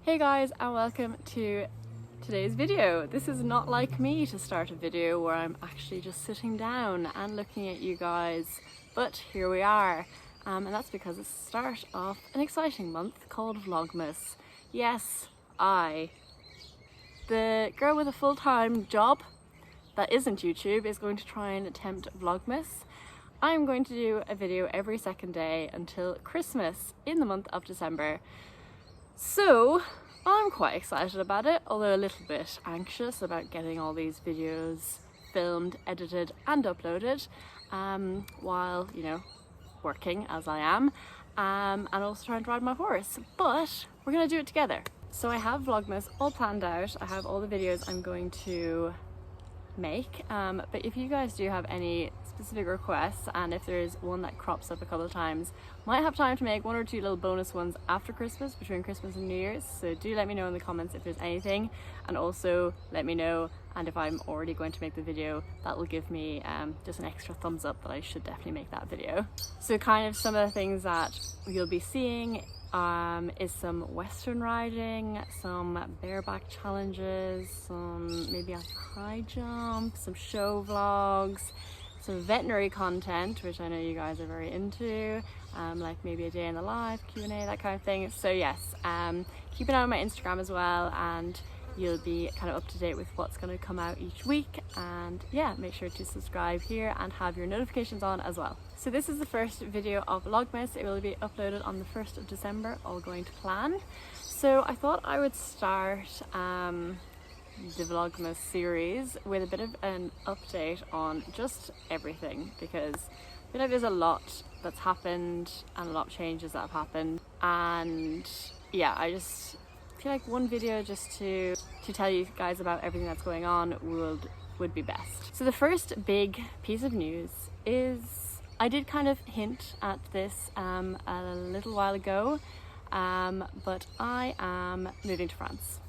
Hey guys, and welcome to today's video. This is not like me to start a video where I'm actually just sitting down and looking at you guys, but here we are. And that's because it's the start of an exciting month called Vlogmas. Yes, I, the girl with a full-time job that isn't YouTube, is going to try and attempt Vlogmas. I'm going to do a video every second day until Christmas in the month of December. So I'm quite excited about it, although a little bit anxious about getting all these videos filmed, edited and uploaded while, you know, working as I am, and also trying to ride my horse, but we're gonna do it together. So I have Vlogmas all planned out. I have all the videos I'm going to make, but if you guys do have any specific requests, and if there is one that crops up a couple of times, might have time to make one or two little bonus ones after Christmas, between Christmas and New Year's. So do let me know in the comments if there's anything, and also let me know, and if I'm already going to make the video, that will give me just an extra thumbs up that I should definitely make that video. So kind of some of the things that you'll be seeing is some Western riding, some bareback challenges, some maybe a high jump, some show vlogs, some veterinary content, which I know you guys are very into, like maybe a day in the life, Q&A, that kind of thing. So yes, keep an eye on my Instagram as well, and you'll be kind of up to date with what's going to come out each week. And yeah, make sure to subscribe here and have your notifications on as well. So this is the first video of Vlogmas. It will be uploaded on the 1st of December, all going to plan. So I thought I would start the Vlogmas series with a bit of an update on just everything, because I feel like there's a lot that's happened and a lot of changes that have happened, and yeah, I just feel like one video just to tell you guys about everything that's going on would be best. So the first big piece of news is, I did kind of hint at this a little while ago, but I am moving to France.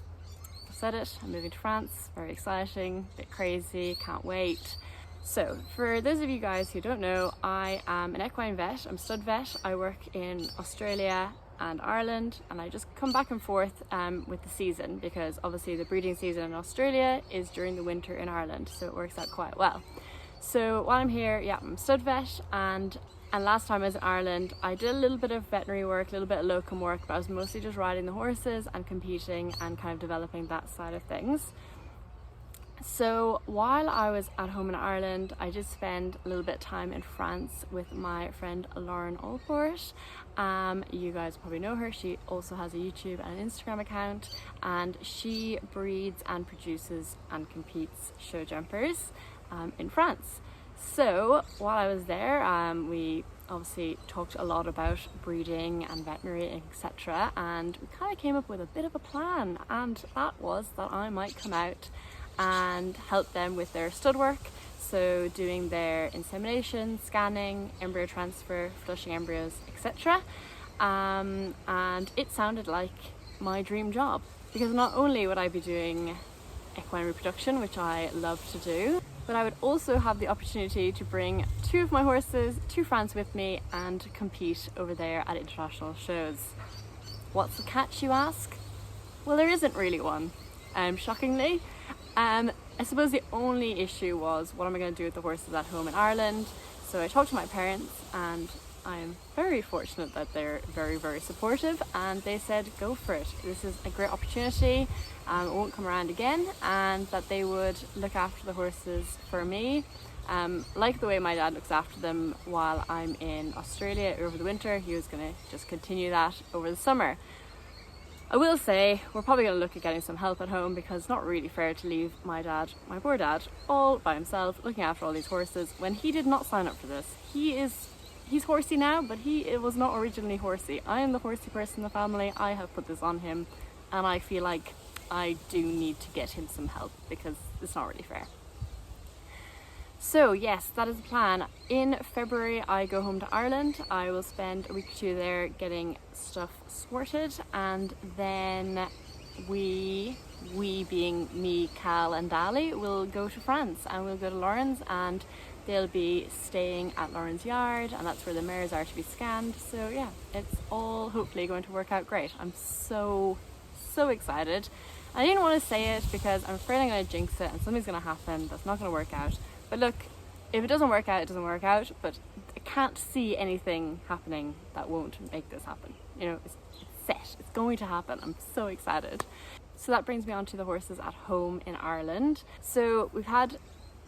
I've said it, I'm moving to France, very exciting, a bit crazy, can't wait. So for those of you guys who don't know, I am an equine vet, I'm a stud vet. I work in Australia and Ireland, and I just come back and forth with the season, because obviously the breeding season in Australia is during the winter in Ireland, so it works out quite well. So while I'm here, yeah, I'm a stud vet, and last time I was in Ireland, I did a little bit of veterinary work, a little bit of locum work, but I was mostly just riding the horses and competing and kind of developing that side of things. So while I was at home in Ireland, I did spend a little bit of time in France with my friend Lauren Allport. You guys probably know her. She also has a YouTube and an Instagram account, and she breeds and produces and competes show jumpers in France. So while I was there, we obviously talked a lot about breeding and veterinary, etc., and we kind of came up with a bit of a plan, and that was that I might come out and help them with their stud work, so doing their insemination, scanning, embryo transfer, flushing embryos, etc. And it sounded like my dream job, because not only would I be doing equine reproduction, which I love to do, but I would also have the opportunity to bring two of my horses to France with me and compete over there at international shows. What's the catch, you ask? Well, there isn't really one, shockingly. I suppose the only issue was, what am I going to do with the horses at home in Ireland? So I talked to my parents, and I'm very fortunate that they're very, very supportive, and they said go for it. This is a great opportunity, it won't come around again, and that they would look after the horses for me, like the way my dad looks after them while I'm in Australia over the winter. He was going to just continue that over the summer. I will say we're probably going to look at getting some help at home, because it's not really fair to leave my dad, my poor dad, all by himself looking after all these horses when he did not sign up for this. He's horsey now, but it was not originally horsey. I am the horsey person in the family. I have put this on him, and I feel like I do need to get him some help, because it's not really fair. So yes, that is the plan. In February I go home to Ireland. I will spend a week or two there getting stuff sorted, and then we being me, Cal and Dali, will go to France, and we'll go to Lauren's, and they'll be staying at Lauren's yard, and that's where the mares are to be scanned. So yeah, it's all hopefully going to work out great. I'm so so excited. I didn't want to say it because I'm afraid I'm going to jinx it and something's going to happen that's not going to work out. But look, if it doesn't work out, it doesn't work out, but I can't see anything happening that won't make this happen. You know, it's set, it's going to happen. I'm so excited. So that brings me on to the horses at home in Ireland. So we've had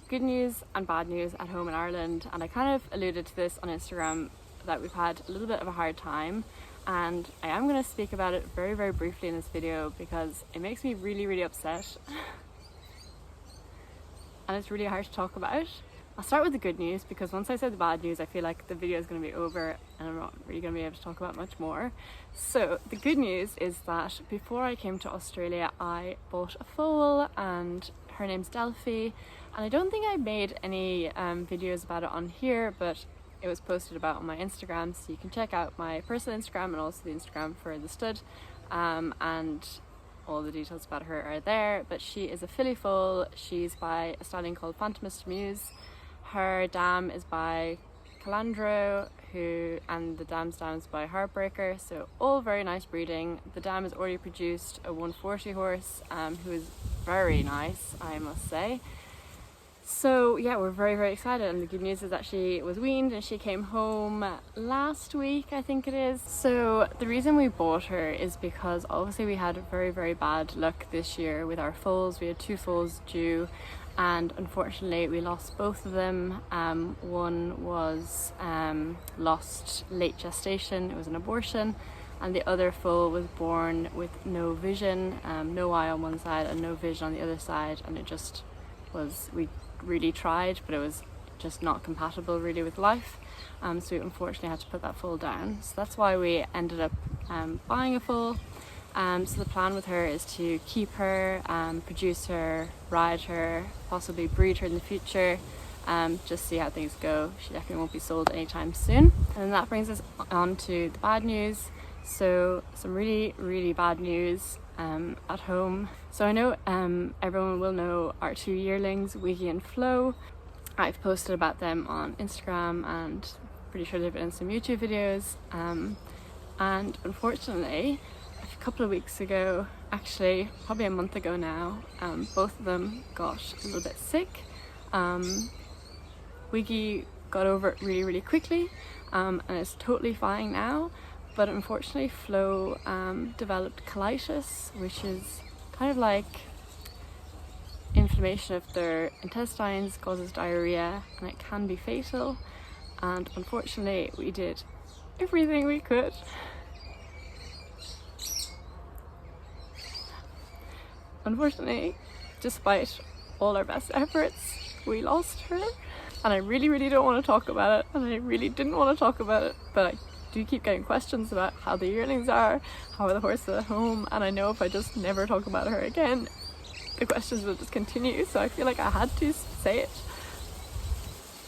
good news and bad news at home in Ireland, and I kind of alluded to this on Instagram that we've had a little bit of a hard time, and I am going to speak about it very, very briefly in this video because it makes me really, really upset and it's really hard to talk about. I'll start with the good news because once I say the bad news I feel like the video is going to be over and I'm not really going to be able to talk about much more. So the good news is that before I came to Australia I bought a foal, and her name's Delphi, and I don't think I made any videos about it on here, but it was posted about on my Instagram, so you can check out my personal Instagram and also the Instagram for the stud, and all the details about her are there. But she is a filly foal. She's by a stallion called Phantomus Muse. Her dam is by Calandro, and the dam's dam is by Heartbreaker, so all very nice breeding. The dam has already produced a 140 horse who is very nice, I must say. So yeah, we're very, very excited, and the good news is that she was weaned and she came home last week, I think it is. So the reason we bought her is because obviously we had very, very bad luck this year with our foals. We had 2 foals due and unfortunately we lost both of them. One was lost late gestation, it was an abortion, and the other foal was born with no vision, no eye on one side and no vision on the other side, and it just was, we really tried, but it was just not compatible really with life, so we unfortunately had to put that foal down. So that's why we ended up buying a foal. So the plan with her is to keep her, produce her, ride her, possibly breed her in the future, just see how things go. She definitely won't be sold anytime soon. And that brings us on to the bad news. So some really, really bad news at home. So I know everyone will know our 2 yearlings, Wiggy and Flo. I've posted about them on Instagram and pretty sure they've been in some YouTube videos. And unfortunately, a couple of weeks ago, actually probably a month ago now, both of them got a little bit sick. Wiggy got over it really, really quickly and is totally fine now. But unfortunately Flo developed colitis, which is kind of like inflammation of their intestines, causes diarrhea, and it can be fatal. And unfortunately we did everything we could Unfortunately, despite all our best efforts, we lost her. And I really, really don't want to talk about it, and I really didn't want to talk about it, but I do keep getting questions about how the yearlings are, how are the horses at home, and I know if I just never talk about her again, the questions will just continue, so I feel like I had to say it,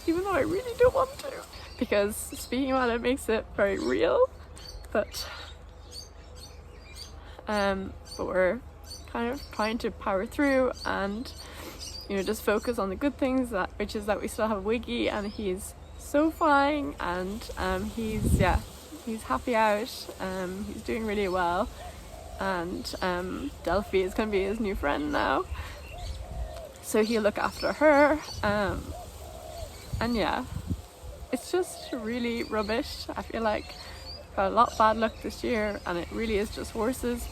even though I really don't want to, because speaking about it makes it very real, but we're kind of trying to power through and, you know, just focus on the good things, which is that we still have Wiggy and he's so fine, and he's happy out, he's doing really well, and Delphi is going to be his new friend now, so he'll look after her, and yeah, it's just really rubbish. I feel like I've got a lot of bad luck this year, and it really is just horses.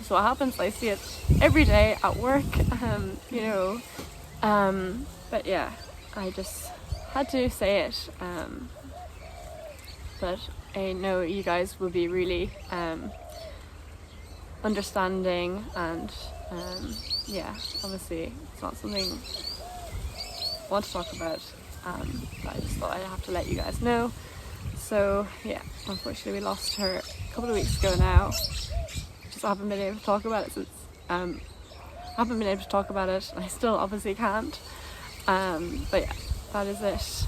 So what happens, I see it every day at work, you know, but yeah, I just had to say it, but I know you guys will be really understanding, and yeah, obviously it's not something I want to talk about, but I just thought I'd have to let you guys know. So yeah, unfortunately we lost her a couple of weeks ago now. I haven't been able to talk about it since I haven't been able to talk about it, and I still obviously can't, but yeah, that is it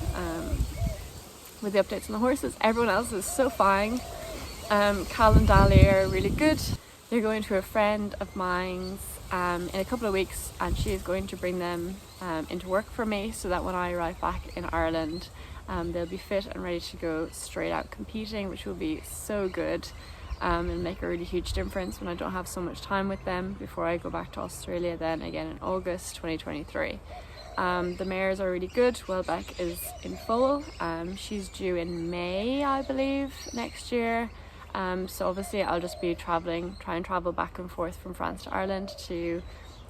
with the updates on the horses. Everyone else is so fine. Cal and Dali are really good. They're going to a friend of mine's in a couple of weeks, and she is going to bring them into work for me, so that when I arrive back in Ireland they'll be fit and ready to go straight out competing, which will be so good. and make a really huge difference when I don't have so much time with them before I go back to Australia then again in August 2023. The mares are really good. Welbeck is in foal. She's due in May, I believe, next year. So obviously I'll just be try and travel back and forth from France to Ireland to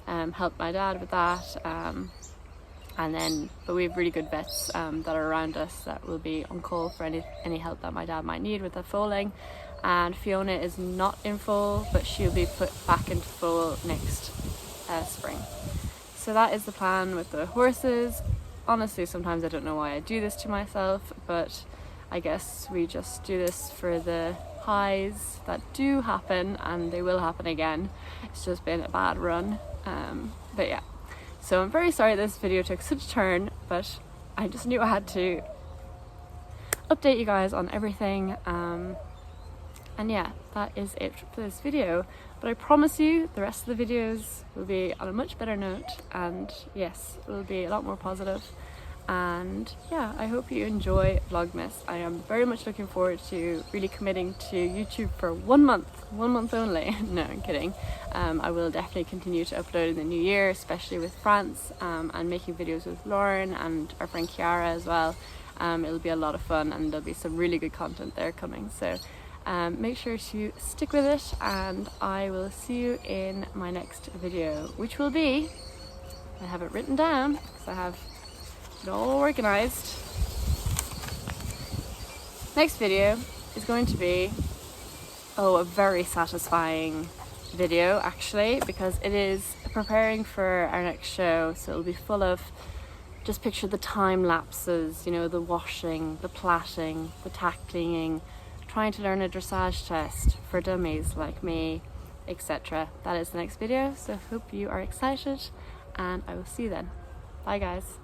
help my dad with that. But we have really good vets that are around us that will be on call for any help that my dad might need with the foaling. And Fiona is not in foal, but she'll be put back into foal next spring. So that is the plan with the horses. Honestly, sometimes I don't know why I do this to myself, but I guess we just do this for the highs that do happen, and they will happen again. It's just been a bad run. But yeah, so I'm very sorry this video took such a turn, but I just knew I had to update you guys on everything. And yeah, that is it for this video. But I promise you the rest of the videos will be on a much better note, and yes, it will be a lot more positive. And yeah, I hope you enjoy Vlogmas. I am very much looking forward to really committing to YouTube for 1 month only. No, I'm kidding. I will definitely continue to upload in the new year, especially with France, and making videos with Lauren and our friend Kiara as well. It'll be a lot of fun, and there'll be some really good content there coming. So make sure to stick with it, and I will see you in my next video, which will be, I have it written down because I have it all organized. Next video is going to be a very satisfying video actually, because it is preparing for our next show. So it'll be full of, just picture the time lapses, you know, the washing, the plaiting, the tackling, trying to learn a dressage test for dummies like me, etc. That is the next video, so hope you are excited, and I will see you then. Bye guys.